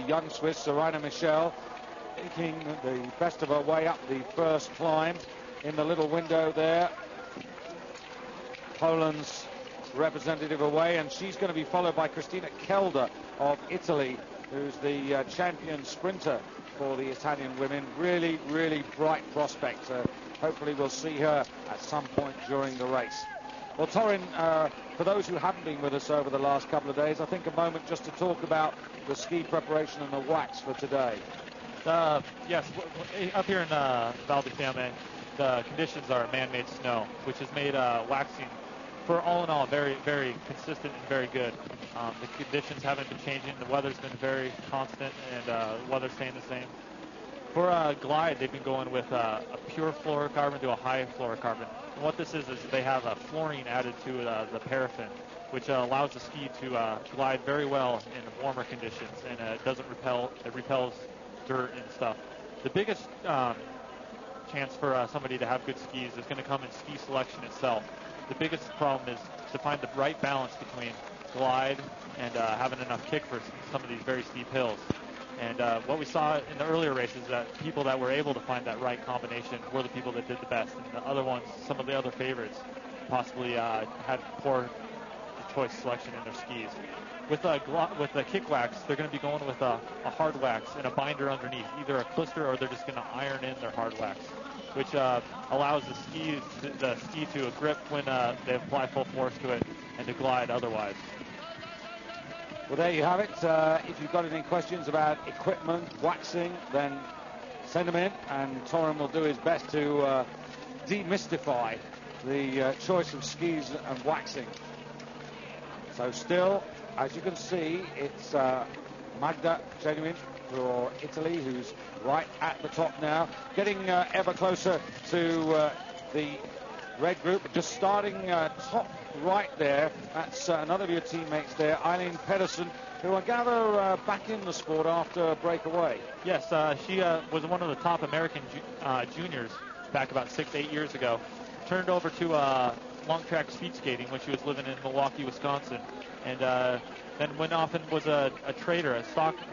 young Swiss, Serena Michel, making the best of her way up the first climb in the little window there. Poland's representative away, and she's going to be followed by Cristina Kelder of Italy, who's the champion sprinter for the Italian women. Really, really bright prospect. Hopefully we'll see her at some point during the race. Well, Torin, for those who haven't been with us over the last couple of days, I think a moment just to talk about the ski preparation and the wax for today. Yes, up here in Val di Fiamme, the conditions are man-made snow, which has made waxing, for all in all, very, very consistent and very good. The conditions haven't been changing. The weather's been very constant, and the weather's staying the same. For glide, they've been going with a pure fluorocarbon to a high fluorocarbon. And what this is they have a fluorine added to the paraffin, which allows the ski to glide very well in warmer conditions, and it repels dirt and stuff. The biggest chance for somebody to have good skis is going to come in ski selection itself. The biggest problem is to find the right balance between glide and having enough kick for some of these very steep hills. And what we saw in the earlier races, that people that were able to find that right combination were the people that did the best. And the other ones, some of the other favorites, possibly had poor choice selection in their skis. With the kick wax, they're going to be going with a hard wax and a binder underneath, either a clister or they're just going to iron in their hard wax, which allows the ski to grip when they apply full force to it and to glide otherwise. Well, there you have it. If you've got any questions about equipment, waxing, then send them in, and Torin will do his best to demystify the choice of skis and waxing. So still, as you can see, it's Magda Genuine for Italy, who's right at the top now, getting ever closer to the red group, just starting top right there. That's another of your teammates there, Eileen Pedersen, who I gather back in the sport after a breakaway. Yes, she was one of the top American juniors back about 6-8 years ago. Turned over to long track speed skating when she was living in Milwaukee, Wisconsin, and then went off and was a trader, a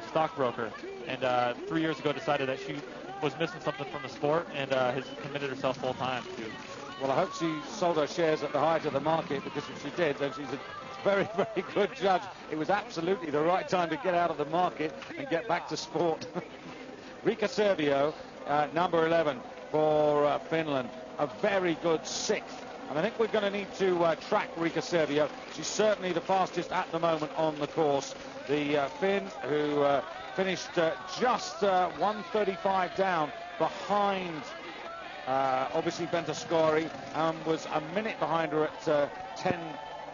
stockbroker, and 3 years ago decided that she was missing something from the sport and has committed herself full time to. Well, I hope she sold her shares at the height of the market, because if she did, then she's a very, very good judge. It was absolutely the right time to get out of the market and get back to sport. Riikka Servio, number 11 for Finland, a very good sixth. And I think we're going to need to track Riikka Servio. She's certainly the fastest at the moment on the course. The Finn, who finished just 1:35 down behind obviously Ventascori, was a minute behind her at 10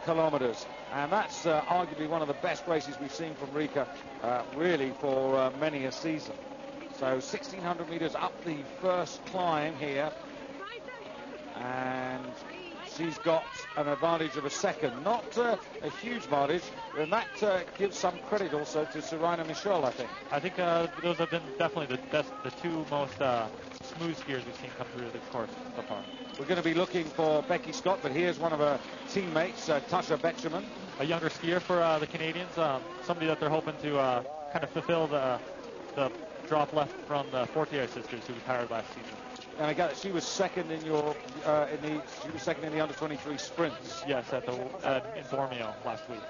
kilometers. And that's arguably one of the best races we've seen from Riikka, really, for many a season. So 1,600 meters up the first climb here. And she's got an advantage of a second. Not a huge advantage, and that gives some credit also to Serena Michel, I think. I think those have been definitely the two most smooth skiers we've seen come through the course so far. We're going to be looking for Becky Scott, but here's one of her teammates, Tasha Betjeman. A younger skier for the Canadians, somebody that they're hoping to kind of fulfill the drop left from the Fortier sisters, who retired last season. And I got it. She was second in your she was second in the under-23 sprints. Yes, at the in Bormio last week.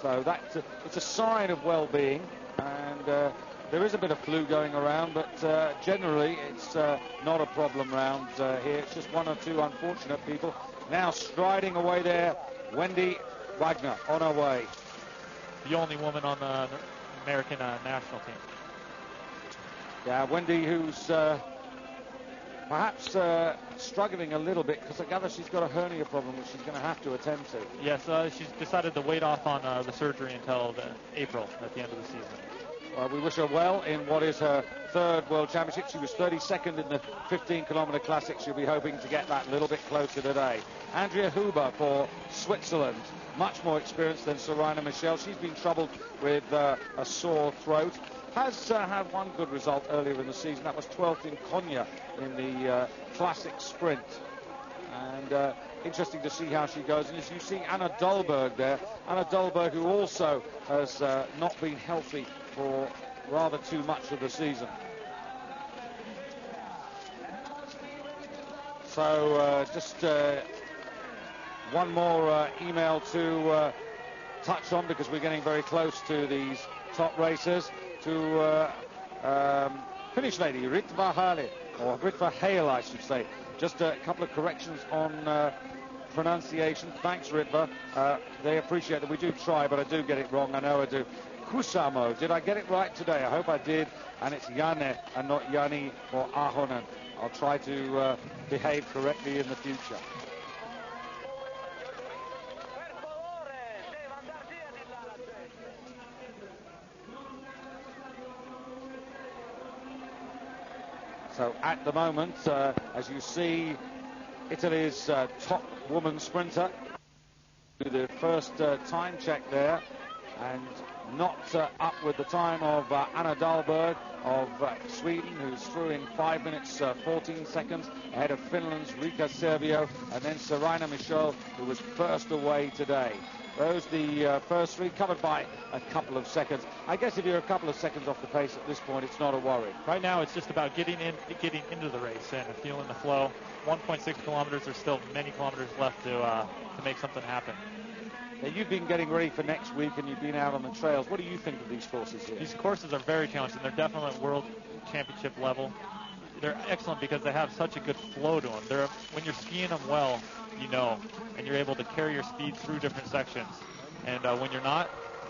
So that's it's a sign of well-being, and there is a bit of flu going around, but generally it's not a problem around here. It's just one or two unfortunate people. Now striding away there, Wendy Wagner on her way. The only woman on the American national team. Yeah, Wendy, who's perhaps struggling a little bit, because I gather she's got a hernia problem which she's going to have to attend to. Yes, she's decided to wait off on the surgery until April at the end of the season. Well, we wish her well in what is her third World Championship. She was 32nd in the 15-kilometer classic. She'll be hoping to get that a little bit closer today. Andrea Huber for Switzerland, much more experienced than Serena Michel. She's been troubled with a sore throat. Has had one good result earlier in the season. That was 12th in Konya in the classic sprint. And interesting to see how she goes. And as you see Anna Dahlberg there, Anna Dahlberg, who also has not been healthy for rather too much of the season. So just one more email to touch on, because we're getting very close to these top racers. To Finnish lady Ritva Hale, or Ritva Hale I should say. Just a couple of corrections on pronunciation. Thanks, Ritva. They appreciate that we do try, but I do get it wrong. I know I do. Kusamo, did I get it right today? I hope I did. And it's Janne and not Jani or Ahonen. I'll try to behave correctly in the future. So at the moment, as you see, Italy's top woman sprinter, the first time check there, and not up with the time of Anna Dahlberg of Sweden, who's through in 5 minutes 14 seconds, ahead of Finland's Rika Servio, and then Serena Michel, who was first away today. Those the first three, covered by a couple of seconds. I guess if you're a couple of seconds off the pace at this point, it's not a worry. Right now, it's just about getting into the race and feeling the flow. 1.6 kilometers. There's still many kilometers left to make something happen. Now, you've been getting ready for next week, and you've been out on the trails. What do you think of these courses here? These courses are very challenging. They're definitely world championship level. They're excellent because they have such a good flow to them. When you're skiing them well, you know, and you're able to carry your speed through different sections. And when you're not,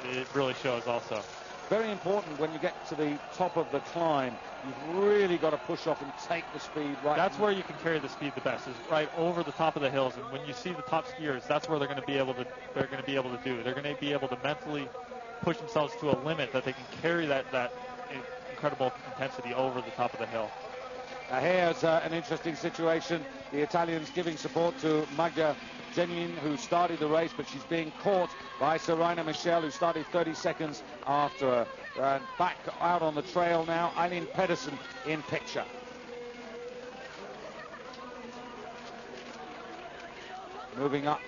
it really shows also. Very important when you get to the top of the climb. You've really got to push off and take the speed right. That's where you can carry the speed the best, is right over the top of the hills. And when you see the top skiers, that's where they're going to be able to do. They're going to be able to mentally push themselves to a limit that they can carry that incredible intensity over the top of the hill. Here's an interesting situation. The Italians giving support to Magda Genuin, who started the race, but she's being caught by Serena Michel, who started 30 seconds after her. And back out on the trail now, Eileen Pedersen in picture. Moving up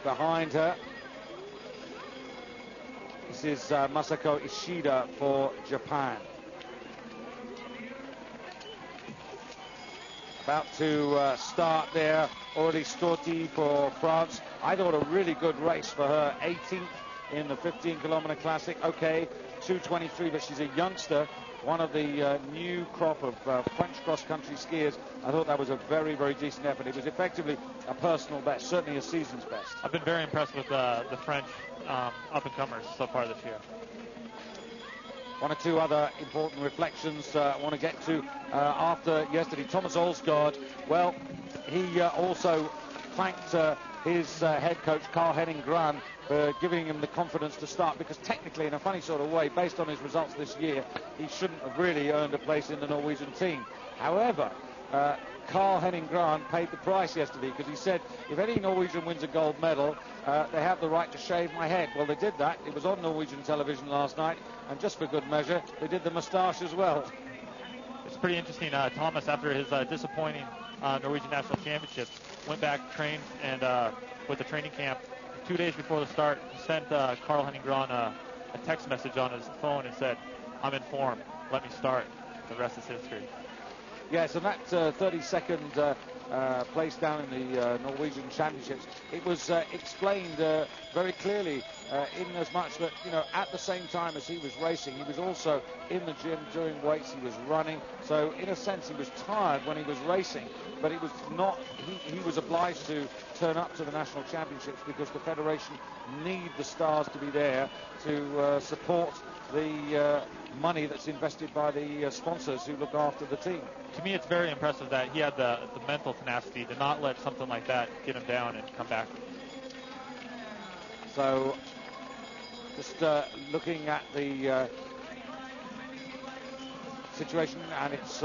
behind her. This is Masako Ishida for Japan. About to start there, already Storti for France. I thought a really good race for her, 18th in the 15-kilometer classic. Okay, 2:23, but she's a youngster, one of the new crop of French cross-country skiers. I thought that was a very, very decent effort. It was effectively a personal best, certainly a season's best. I've been very impressed with the French up-and-comers so far this year. One or two other important reflections I want to get to after yesterday. Thomas Olsgaard, well, he also thanked his head coach, Carl-Henning Gran, for giving him the confidence to start, because technically, in a funny sort of way, based on his results this year, he shouldn't have really earned a place in the Norwegian team. However, Carl-Henning Gran paid the price yesterday, because he said, if any Norwegian wins a gold medal, they have the right to shave my head. Well, they did that. It was on Norwegian television last night, and just for good measure, they did the moustache as well. It's pretty interesting. Thomas, after his disappointing Norwegian National Championships, went back, trained, and with the training camp, 2 days before the start, sent Carl-Henning Gran a text message on his phone and said, I'm in form, let me start. The rest is history. Yes, and that 32nd place down in the Norwegian Championships, it was explained very clearly in as much that, you know, at the same time as he was racing, he was also in the gym doing weights, he was running. So in a sense, he was tired when he was racing, but it was not, he was obliged to turn up to the national championships because the federation need the stars to be there to support the money that's invested by the sponsors who look after the team. To me, it's very impressive that he had the mental tenacity to not let something like that get him down and come back. So, just looking at the situation, and it's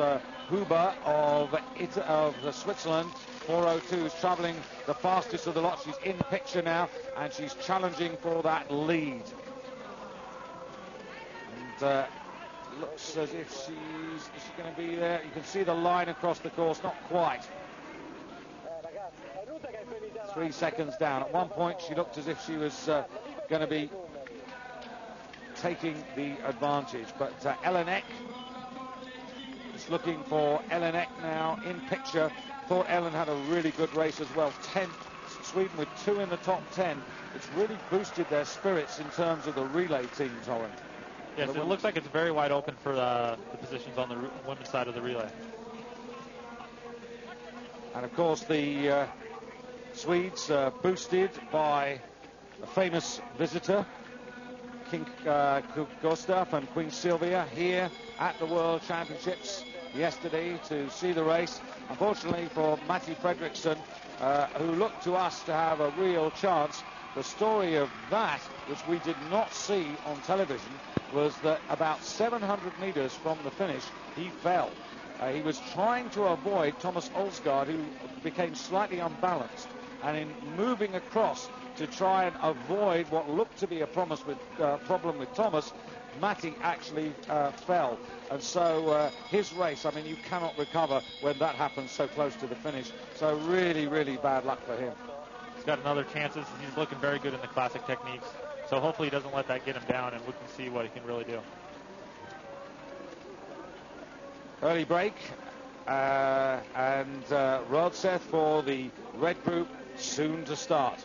Huber of Switzerland, 4:02, is travelling the fastest of the lot. She's in picture now, and she's challenging for that lead. And looks as if is she going to be there? You can see the line across the course, not quite. 3 seconds down. At one point, she looked as if she was going to be taking the advantage. But Elenek is looking for Elenek now in picture. Thought Ellen had a really good race as well. 10th, Sweden with 2 in the top 10. It's really boosted their spirits in terms of the relay teams, Oren. Yes, it looks like it's very wide open for the positions on the women's side of the relay. And of course the Swedes boosted by a famous visitor, King Gustav and Queen Sylvia, here at the World Championships yesterday to see the race. Unfortunately for Matti Fredriksson, who looked to us to have a real chance, the story of that, which we did not see on television, was that about 700 meters from the finish, he fell. He was trying to avoid Thomas Olsgaard, who became slightly unbalanced, and in moving across to try and avoid what looked to be a problem with Thomas, Matti actually fell. And so his race, I mean, you cannot recover when that happens so close to the finish. So really, really bad luck for him. He's got another chances. He's looking very good in the classic techniques. So hopefully he doesn't let that get him down, and we can see what he can really do. Early break, and Rodseth for the red group soon to start.